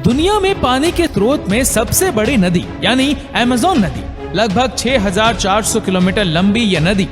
दुनिया में पानी के स्रोत में सबसे बड़ी नदी यानी अमेज़न नदी लगभग 6,400 किलोमीटर लंबी यह नदी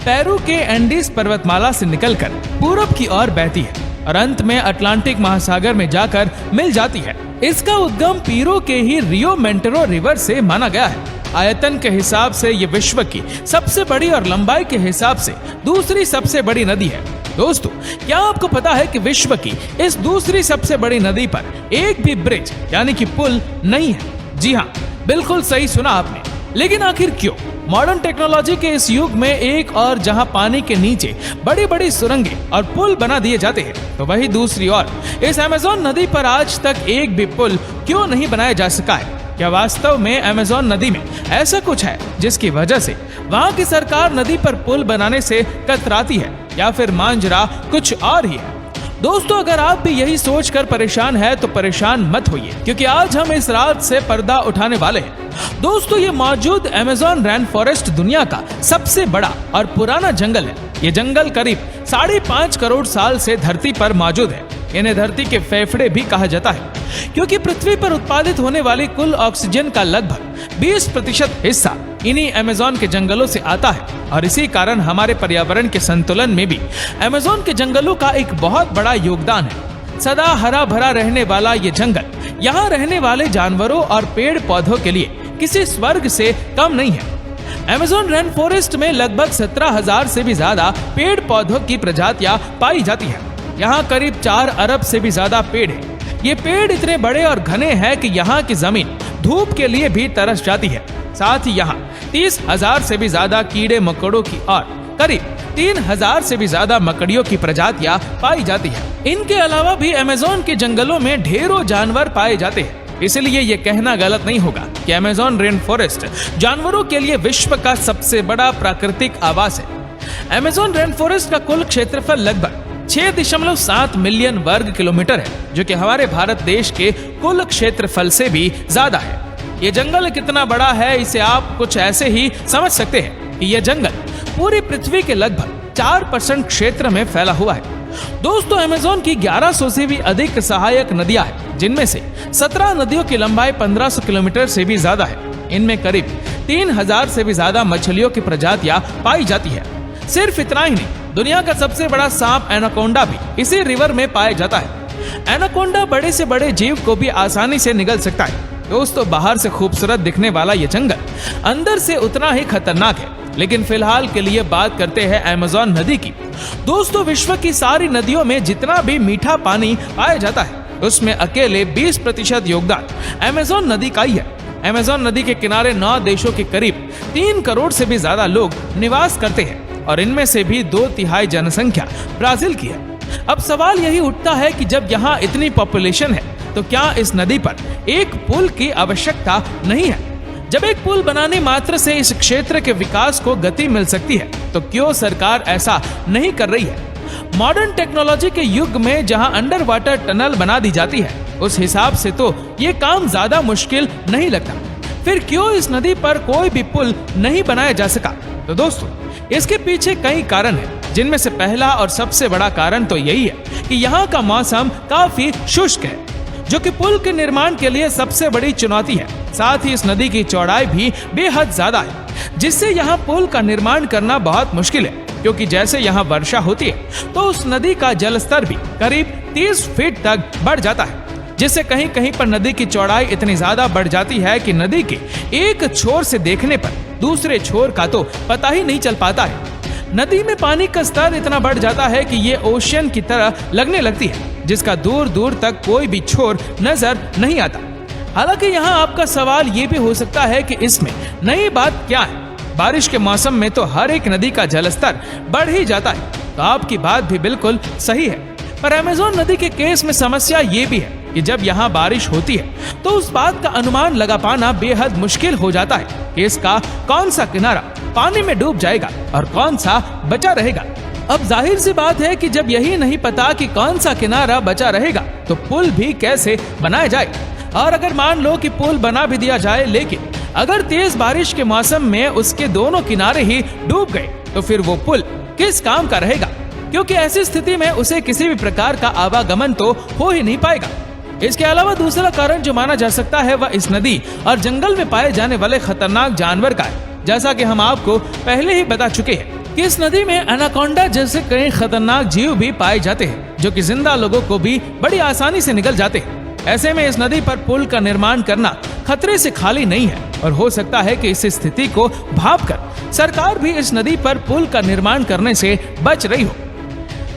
पेरू के एंडीज पर्वतमाला से निकलकर पूरब की ओर बहती है और अंत में अटलांटिक महासागर में जाकर मिल जाती है। इसका उद्गम पीरो के ही रियो मेंटेरो रिवर से माना गया है। आयतन के हिसाब से ये विश्व की सबसे बड़ी और लंबाई के हिसाब से दूसरी सबसे बड़ी नदी है। दोस्तों, क्या आपको पता है कि विश्व की इस दूसरी सबसे बड़ी नदी पर एक भी ब्रिज यानी कि पुल नहीं है? जी हाँ, बिल्कुल सही सुना आपने। लेकिन आखिर क्यों? मॉडर्न टेक्नोलॉजी के इस युग में एक और जहां पानी के नीचे बड़ी बड़ी सुरंगें और पुल बना दिए जाते हैं, तो वही दूसरी ओर इस अमेज़न नदी पर आज तक एक भी पुल क्यों नहीं बनाया जा सका है? क्या वास्तव में अमेज़न नदी में ऐसा कुछ है जिसकी वजह से वहां की सरकार नदी पर पुल बनाने से कतराती है, या फिर मांजरा कुछ और ही है? दोस्तों, अगर आप भी यही सोचकर परेशान है तो परेशान मत होइए, क्योंकि आज हम इस रात से पर्दा उठाने वाले हैं। दोस्तों, ये मौजूद अमेज़न रेन फॉरेस्ट दुनिया का सबसे बड़ा और पुराना जंगल है। ये जंगल करीब 5.5 करोड़ साल से धरती पर मौजूद है। इन्हें धरती के फेफड़े भी कहा जाता है, क्योंकि पृथ्वी पर उत्पादित होने वाली कुल ऑक्सीजन का लगभग 20% हिस्सा इन्हीं अमेज़न के जंगलों से आता है। और इसी कारण हमारे पर्यावरण के संतुलन में भी अमेज़न के जंगलों का एक बहुत बड़ा योगदान है। सदा हरा भरा रहने वाला ये जंगल यहाँ रहने वाले जानवरों और पेड़ पौधों के लिए किसी स्वर्ग से कम नहीं है। अमेज़न रेन फॉरेस्ट में लगभग 17,000 से भी ज्यादा पेड़ पौधों की प्रजातियां पाई जाती है। यहाँ करीब 4 अरब से भी ज्यादा पेड़ है। ये पेड़ इतने बड़े और घने हैं कि यहाँ की जमीन धूप के लिए भी तरस जाती है। साथ ही यहाँ 30,000 से भी ज्यादा कीड़े मकोड़ों की और करीब 3,000 से भी ज्यादा मकड़ियों की प्रजातियां पाई जाती है। इनके अलावा भी अमेज़न के जंगलों में ढेरों जानवर पाए जाते हैं। इसलिए ये कहना गलत नहीं होगा कि अमेज़न रेन फॉरेस्ट जानवरों के लिए विश्व का सबसे बड़ा प्राकृतिक आवास है। अमेज़न रेन फॉरेस्ट का कुल क्षेत्रफल लगभग 6.7 मिलियन वर्ग किलोमीटर है, जो कि हमारे भारत देश के कुल क्षेत्रफल से भी ज्यादा है। ये जंगल कितना बड़ा है, इसे आप कुछ ऐसे ही समझ सकते हैं कि यह जंगल पूरी पृथ्वी के लगभग 4% क्षेत्र में फैला हुआ है। दोस्तों, अमेज़न की 1100 से भी अधिक सहायक नदियां हैं, जिनमें से 17 नदियों की लंबाई 1500 किलोमीटर से भी ज्यादा है। इनमें करीब 3,000 से भी ज्यादा मछलियों की प्रजातियां पाई जाती है। सिर्फ इतना ही नहीं, दुनिया का सबसे बड़ा सांप एनाकोंडा भी इसी रिवर में पाया जाता है। एनाकोंडा बड़े से बड़े जीव को भी आसानी से निगल सकता है। दोस्तों, बाहर से खूबसूरत दिखने वाला ये जंगल अंदर से उतना ही खतरनाक है। लेकिन फिलहाल के लिए बात करते हैं अमेज़न नदी की। दोस्तों, विश्व की सारी नदियों में जितना भी मीठा पानी पाया जाता है, उसमें अकेले 20% योगदान अमेज़न नदी का ही है। अमेज़न नदी के किनारे 9 देशों के करीब 3 करोड़ से भी ज्यादा लोग निवास करते हैं, और इनमें से भी 2/3 जनसंख्या ब्राजील की है। अब सवाल यही उठता है कि जब यहाँ इतनी पॉपुलेशन है, तो क्या इस नदी पर एक पुल की आवश्यकता नहीं है? जब एक पुल बनाने मात्र से इस क्षेत्र के विकास को गति मिल सकती है, तो क्यों सरकार ऐसा नहीं कर रही है? मॉडर्न टेक्नोलॉजी के युग में जहां अंडर वाटर टनल बना दी जाती है, उस हिसाब से तो ये काम ज्यादा मुश्किल नहीं लगता। फिर क्यों इस नदी पर कोई भी पुल नहीं बनाया जा सका? तो दोस्तों, इसके पीछे कई कारण हैं, जिनमें से पहला और सबसे बड़ा कारण तो यही है कि यहाँ का मौसम काफी शुष्क है, जो कि पुल के निर्माण के लिए सबसे बड़ी चुनौती है। साथ ही इस नदी की चौड़ाई भी बेहद ज्यादा है, जिससे यहाँ पुल का निर्माण करना बहुत मुश्किल है, क्योंकि जैसे यहाँ वर्षा होती है तो उस नदी का जलस्तर भी करीब 30 फीट तक बढ़ जाता है, जिससे कहीं कहीं पर नदी की चौड़ाई इतनी ज्यादा बढ़ जाती है कि नदी के एक छोर से देखने पर दूसरे छोर का तो पता ही नहीं चल पाता है। नदी में पानी का स्तर इतना बढ़ जाता है कि ये ओशियन की तरह लगने लगती है, जिसका दूर दूर तक कोई भी छोर नजर नहीं आता। हालांकि यहाँ आपका सवाल ये भी हो सकता है कि इसमें नई बात क्या है? बारिश के मौसम में तो हर एक नदी का जलस्तर बढ़ ही जाता है। तो आपकी बात भी बिल्कुल सही है, पर अमेज़न नदी के केस में समस्या ये भी है कि जब यहाँ बारिश होती है तो उस बात का अनुमान लगा पाना बेहद मुश्किल हो जाता है कि इसका कौन सा किनारा पानी में डूब जाएगा और कौन सा बचा रहेगा। अब जाहिर सी बात है कि जब यही नहीं पता कि कौन सा किनारा बचा रहेगा, तो पुल भी कैसे बनाया जाए। और अगर मान लो कि पुल बना भी दिया जाए, लेकिन अगर तेज बारिश के मौसम में उसके दोनों किनारे ही डूब गए, तो फिर वो पुल किस काम का रहेगा? क्योंकि ऐसी स्थिति में उसे किसी भी प्रकार का आवागमन तो हो ही नहीं पाएगा। इसके अलावा दूसरा कारण जो माना जा सकता है वह इस नदी और जंगल में पाए जाने वाले खतरनाक जानवर का है। जैसा कि हम आपको पहले ही बता चुके हैं कि इस नदी में एनाकोंडा जैसे कई खतरनाक जीव भी पाए जाते हैं, जो कि जिंदा लोगों को भी बड़ी आसानी से निगल जाते हैं। ऐसे में इस नदी पर पुल का निर्माण करना खतरे से खाली नहीं है और हो सकता है कि इस स्थिति को भांपकर सरकार भी इस नदी पर पुल का निर्माण करने से बच रही हो।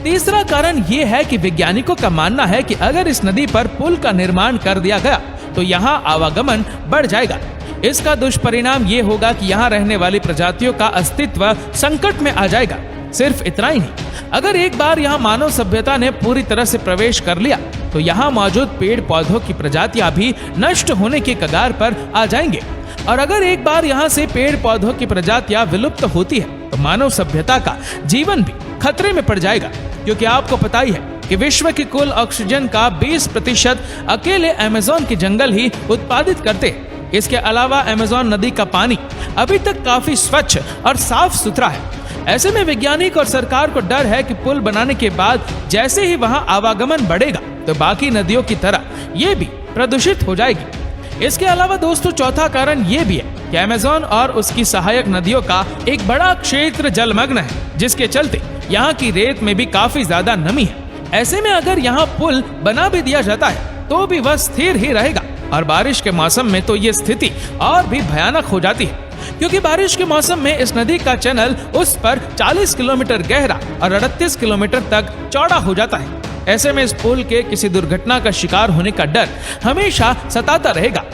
तीसरा कारण ये है कि वैज्ञानिकों का मानना है कि अगर इस नदी पर पुल का निर्माण कर दिया गया तो यहाँ आवागमन बढ़ जाएगा। इसका दुष्परिणाम ये होगा कि यहाँ रहने वाली प्रजातियों का अस्तित्व संकट में आ जाएगा। सिर्फ इतना ही नहीं, अगर एक बार यहाँ मानव सभ्यता ने पूरी तरह से प्रवेश कर लिया तो यहाँ मौजूद पेड़ पौधों की प्रजातियां भी नष्ट होने के कगार पर आ जाएंगे। और अगर एक बार यहाँ से पेड़ पौधों की प्रजातियां विलुप्त होती है तो मानव सभ्यता का जीवन भी खतरे में पड़ जाएगा, क्योंकि आपको पता ही है कि विश्व की कुल ऑक्सीजन का 20% अकेले अमेज़न के जंगल ही उत्पादित करते हैं। इसके अलावा अमेज़न नदी का पानी अभी तक काफी स्वच्छ और साफ सुथरा है। ऐसे में वैज्ञानिक और सरकार को डर है कि पुल बनाने के बाद जैसे ही वहां आवागमन बढ़ेगा तो बाकी नदियों की तरह ये भी प्रदूषित हो जाएगी। इसके अलावा दोस्तों चौथा कारण ये भी है कि अमेज़न और उसकी सहायक नदियों का एक बड़ा क्षेत्र जलमग्न है, जिसके चलते यहाँ की रेत में भी काफी ज्यादा नमी है। ऐसे में अगर यहाँ पुल बना भी दिया जाता है तो भी वह स्थिर ही रहेगा और बारिश के मौसम में तो ये स्थिति और भी भयानक हो जाती है, क्योंकि बारिश के मौसम में इस नदी का चैनल उस पर 40 किलोमीटर गहरा और 38 किलोमीटर तक चौड़ा हो जाता है। ऐसे में इस पुल के किसी दुर्घटना का शिकार होने का डर हमेशा सताता रहेगा।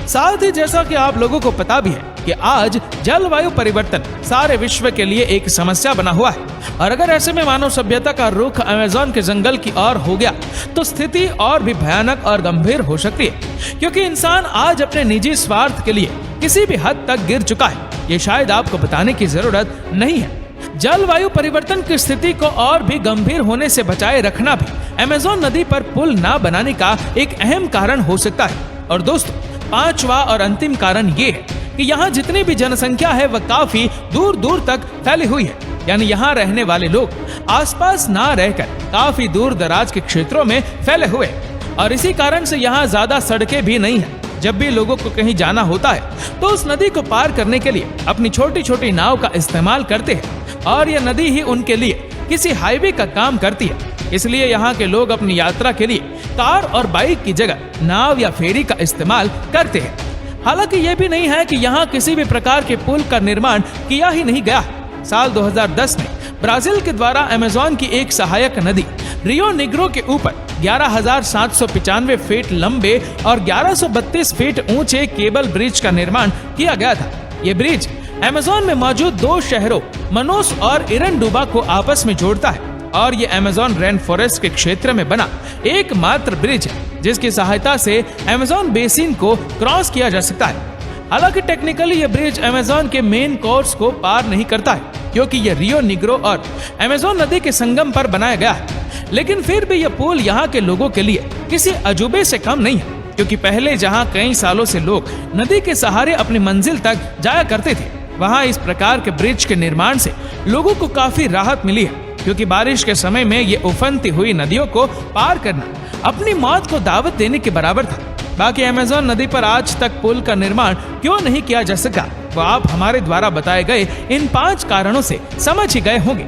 साथ ही जैसा कि आप लोगों को पता भी है कि आज जलवायु परिवर्तन सारे विश्व के लिए एक समस्या बना हुआ है, और अगर ऐसे में मानव सभ्यता का रुख अमेज़न के जंगल की ओर हो गया तो स्थिति और भी भयानक और गंभीर हो सकती है, क्योंकि इंसान आज अपने निजी स्वार्थ के लिए किसी भी हद तक गिर चुका है। ये शायद आपको बताने की जरूरत नहीं है। जलवायु परिवर्तन की स्थिति को और भी गंभीर होने से बचाए रखना भी अमेज़न नदी पर पुल न बनाने का एक अहम कारण हो सकता है। और दोस्तों पांचवा और अंतिम कारण ये है कि यहाँ जितनी भी जनसंख्या है वह काफी दूर दूर तक फैली हुई है, यानी यहाँ रहने वाले लोग आसपास ना रहकर काफी दूर दराज के क्षेत्रों में फैले हुए, और इसी कारण से यहाँ ज्यादा सड़कें भी नहीं है। जब भी लोगों को कहीं जाना होता है तो उस नदी को पार करने के लिए अपनी छोटी छोटी नाव का इस्तेमाल करते हैं, और यह नदी ही उनके लिए किसी हाईवे का काम करती है। इसलिए यहाँ के लोग अपनी यात्रा के लिए कार और बाइक की जगह नाव या फेरी का इस्तेमाल करते हैं। हालांकि ये भी नहीं है कि यहाँ किसी भी प्रकार के पुल का निर्माण किया ही नहीं गया। साल 2010 में ब्राजील के द्वारा अमेज़न की एक सहायक नदी रियो निग्रो के ऊपर 11,795 फीट लंबे और 1132 फीट ऊंचे केबल ब्रिज का निर्माण किया गया था। ये ब्रिज अमेज़न में मौजूद दो शहरों मनोस और इरंडुबा को आपस में जोड़ता है, और ये अमेज़न रेन फॉरेस्ट के क्षेत्र में बना एकमात्र ब्रिज है जिसकी सहायता से अमेज़न बेसिन को क्रॉस किया जा सकता है। हालांकि टेक्निकली ये ब्रिज अमेज़न के मेन कोर्स को पार नहीं करता है, क्योंकि ये रियो निग्रो और अमेज़न नदी के संगम पर बनाया गया है। लेकिन फिर भी यह पुल यहाँ के लोगों के लिए किसी अजूबे से कम नहीं है, क्योंकि पहले जहाँ कई सालों से लोग नदी के सहारे अपनी मंजिल तक जाया करते थे, वहाँ इस प्रकार के ब्रिज के निर्माण से लोगों को काफी राहत मिली है, क्योंकि बारिश के समय में ये उफनती हुई नदियों को पार करना अपनी मौत को दावत देने के बराबर था। बाकी अमेज़न नदी पर आज तक पुल का निर्माण क्यों नहीं किया जा सका, वो आप हमारे द्वारा बताए गए इन 5 कारणों से समझ ही गए होंगे।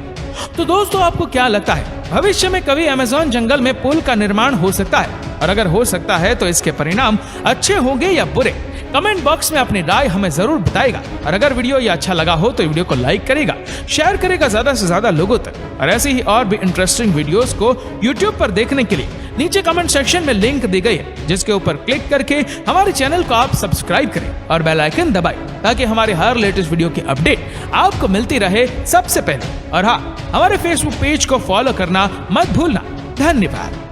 तो दोस्तों आपको क्या लगता है, भविष्य में कभी अमेज़न जंगल में पुल का निर्माण हो सकता है? और अगर हो सकता है तो इसके परिणाम अच्छे होंगे या बुरे? कमेंट बॉक्स में अपनी राय हमें जरूर बताएगा। और अगर वीडियो ये अच्छा लगा हो तो वीडियो को लाइक करेगा, शेयर करेगा ज्यादा से ज्यादा लोगों तक। और ऐसे ही और भी इंटरेस्टिंग वीडियोस को YouTube पर देखने के लिए नीचे कमेंट सेक्शन में लिंक दी गई है, जिसके ऊपर क्लिक करके हमारे चैनल को आप सब्सक्राइब करें और बेल आइकन दबाएं, ताकि हमारे हर लेटेस्ट वीडियो की अपडेट आपको मिलती रहे सबसे पहले। और हाँ, हमारे फेसबुक पेज को फॉलो करना मत भूलना। धन्यवाद।